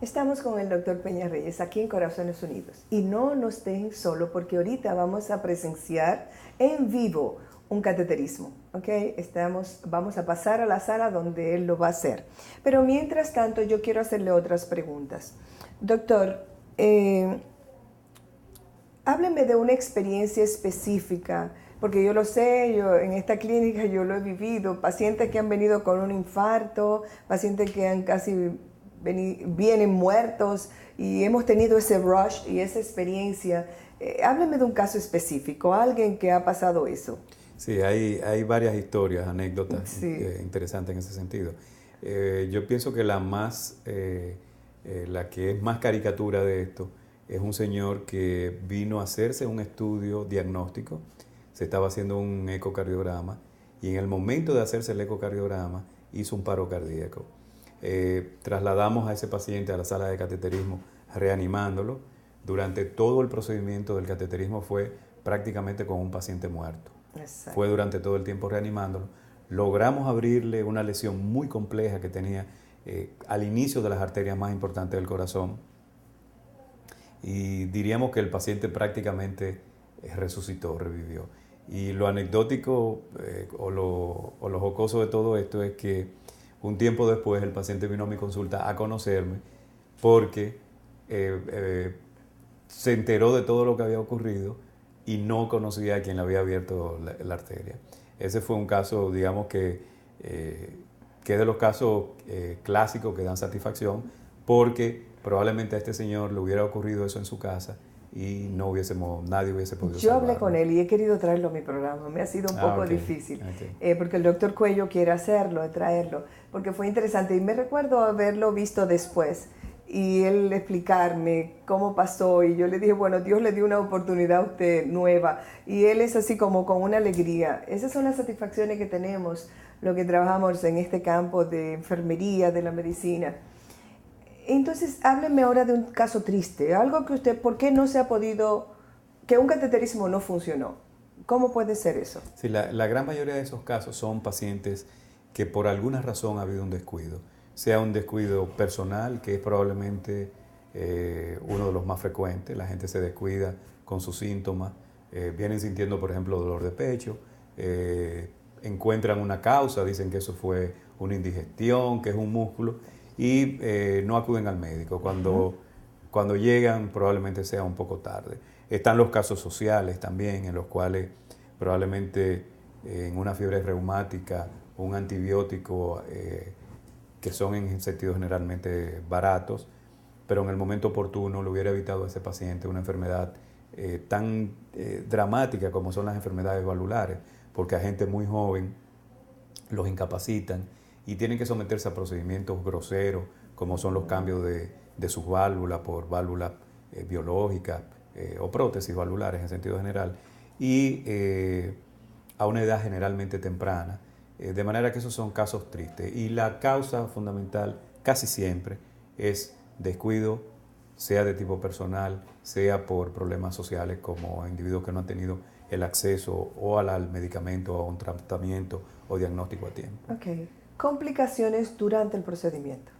Estamos con el doctor Peña Reyes aquí en Corazones Unidos. Y no nos dejen solo porque ahorita vamos a presenciar en vivo un cateterismo. ¿Ok? Vamos a pasar a la sala donde él lo va a hacer. Pero mientras tanto yo quiero hacerle otras preguntas. Doctor, hábleme de una experiencia específica, porque yo lo sé, yo en esta clínica yo lo he vivido, pacientes que han venido con un infarto, pacientes que han casi vienen muertos y hemos tenido ese rush y esa experiencia. Hábleme de un caso específico, alguien que ha pasado eso. Sí, hay varias historias, anécdotas Sí. interesantes en ese sentido. Yo pienso que la que es más caricatura de esto es un señor que vino a hacerse un estudio diagnóstico, se estaba haciendo un ecocardiograma y en el momento de hacerse el ecocardiograma hizo un paro cardíaco. Trasladamos a ese paciente a la sala de cateterismo reanimándolo. Durante todo el procedimiento del cateterismo fue prácticamente con un paciente muerto. Exacto. Fue durante todo el tiempo reanimándolo. Logramos abrirle una lesión muy compleja que tenía al inicio de las arterias más importantes del corazón y diríamos que el paciente prácticamente resucitó, revivió. Y lo anecdótico o lo jocoso de todo esto es que un tiempo después el paciente vino a mi consulta a conocerme porque se enteró de todo lo que había ocurrido y no conocía a quien le había abierto la arteria. Ese fue un caso, digamos que es de los casos clásicos que dan satisfacción porque probablemente a este señor le hubiera ocurrido eso en su casa y nadie hubiese podido Yo hablé salvarlo. con él y he querido traerlo a mi programa. Me ha sido un poco difícil, Okay. porque el doctor Cuello quiere hacerlo, traerlo, porque fue interesante. Y me recuerdo haberlo visto después y él explicarme cómo pasó. Y yo le dije, bueno, Dios le dio una oportunidad a usted nueva. Y él es así como con una alegría. Esas son las satisfacciones que tenemos, lo que trabajamos en este campo de enfermería, de la medicina. Entonces, hábleme ahora de un caso triste, algo que usted, ¿por qué no se ha podido, que un cateterismo no funcionó? ¿Cómo puede ser eso? Sí, la gran mayoría de esos casos son pacientes que por alguna razón ha habido un descuido, sea un descuido personal, que es probablemente uno de los más frecuentes, la gente se descuida con sus síntomas, vienen sintiendo, por ejemplo, dolor de pecho, encuentran una causa, dicen que eso fue una indigestión, que es un músculo, y no acuden al médico. Cuando llegan probablemente sea un poco tarde. Están los casos sociales también, en los cuales probablemente en una fiebre reumática, un antibiótico, que son en sentido generalmente baratos, pero en el momento oportuno le hubiera evitado a ese paciente una enfermedad tan dramática como son las enfermedades valvulares, porque a gente muy joven los incapacitan y tienen que someterse a procedimientos groseros, como son los cambios de sus válvulas por válvulas biológicas o prótesis valvulares en sentido general, y a una edad generalmente temprana, de manera que esos son casos tristes. Y la causa fundamental casi siempre es descuido, sea de tipo personal, sea por problemas sociales como individuos que no han tenido el acceso o al medicamento o a un tratamiento o diagnóstico a tiempo. Ok. Complicaciones durante el procedimiento.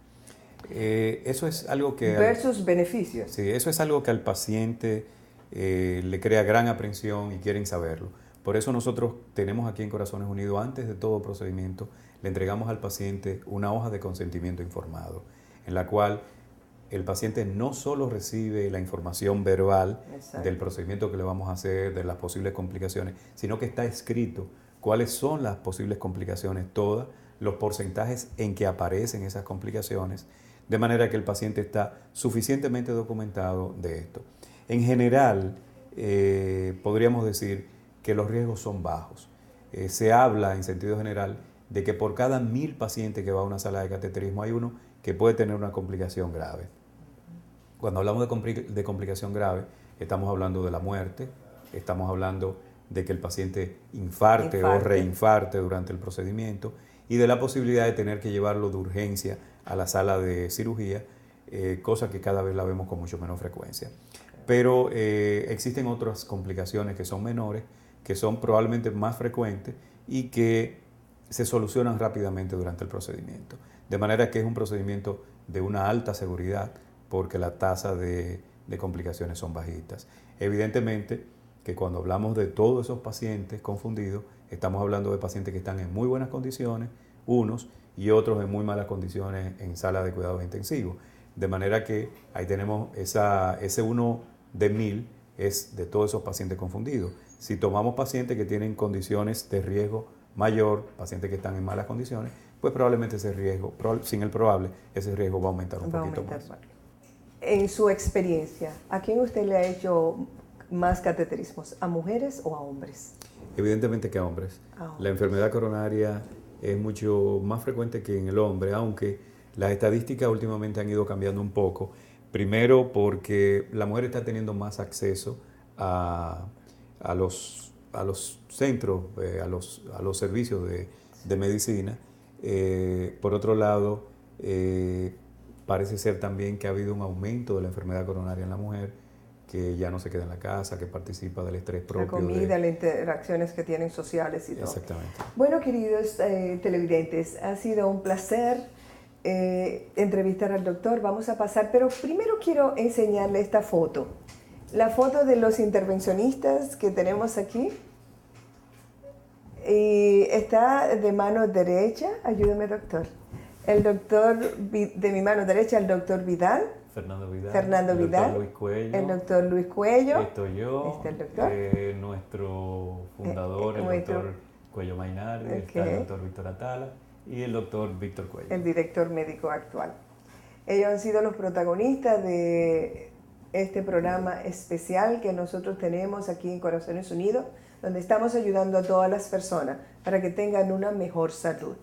Eso es algo que... Versus beneficios. Sí, eso es algo que al paciente le crea gran aprensión y quieren saberlo. Por eso nosotros tenemos aquí en Corazones Unidos, antes de todo procedimiento, le entregamos al paciente una hoja de consentimiento informado, en la cual el paciente no solo recibe la información verbal del procedimiento que le vamos a hacer, de las posibles complicaciones, sino que está escrito cuáles son las posibles complicaciones, todas, los porcentajes en que aparecen esas complicaciones, de manera que el paciente está suficientemente documentado de esto. En general, podríamos decir que los riesgos son bajos. Se habla en sentido general de que por cada 1000 pacientes que va a una sala de cateterismo hay uno que puede tener una complicación grave. Cuando hablamos de complicación grave, estamos hablando de la muerte, estamos hablando de que el paciente infarte o reinfarte durante el procedimiento y de la posibilidad de tener que llevarlo de urgencia a la sala de cirugía, cosa que cada vez la vemos con mucho menos frecuencia. Pero existen otras complicaciones que son menores, que son probablemente más frecuentes y que se solucionan rápidamente durante el procedimiento. De manera que es un procedimiento de una alta seguridad, porque la tasa de complicaciones son bajitas. Evidentemente que cuando hablamos de todos esos pacientes confundidos, estamos hablando de pacientes que están en muy buenas condiciones, unos, y otros en muy malas condiciones en sala de cuidados intensivos. De manera que ahí tenemos ese 1 de 1000 es de todos esos pacientes confundidos. Si tomamos pacientes que tienen condiciones de riesgo mayor, pacientes que están en malas condiciones, pues probablemente ese riesgo, sin el probable, ese riesgo va a aumentar un poquito más. En su experiencia, ¿a quién usted le ha hecho más cateterismos? ¿A mujeres o a hombres? Evidentemente que a hombres. La enfermedad coronaria es mucho más frecuente que en el hombre, aunque las estadísticas últimamente han ido cambiando un poco. Primero porque la mujer está teniendo más acceso a los centros, a los servicios de medicina. Por otro lado, parece ser también que ha habido un aumento de la enfermedad coronaria en la mujer, que ya no se queda en la casa, que participa del estrés propio. La comida, las interacciones que tienen sociales y todo. Exactamente. Bueno, queridos televidentes, ha sido un placer entrevistar al doctor. Vamos a pasar, pero primero quiero enseñarle esta foto. La foto de los intervencionistas que tenemos aquí. Y está de mano derecha, ayúdeme doctor. El doctor de mi mano derecha, el doctor Vidal. Fernando Vidal. Fernando Vidal. Doctor Luis Cuello. El doctor Luis Cuello. Estoy yo. Este el doctor. Nuestro fundador, el doctor Cuello Mainardi. Está el doctor Víctor Atala y el doctor Víctor Cuello. El director médico actual. Ellos han sido los protagonistas de este programa especial que nosotros tenemos aquí en Corazones Unidos, donde estamos ayudando a todas las personas para que tengan una mejor salud.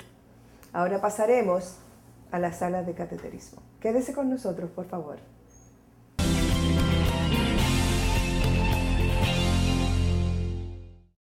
Ahora pasaremos a la sala de cateterismo. Quédese con nosotros, por favor.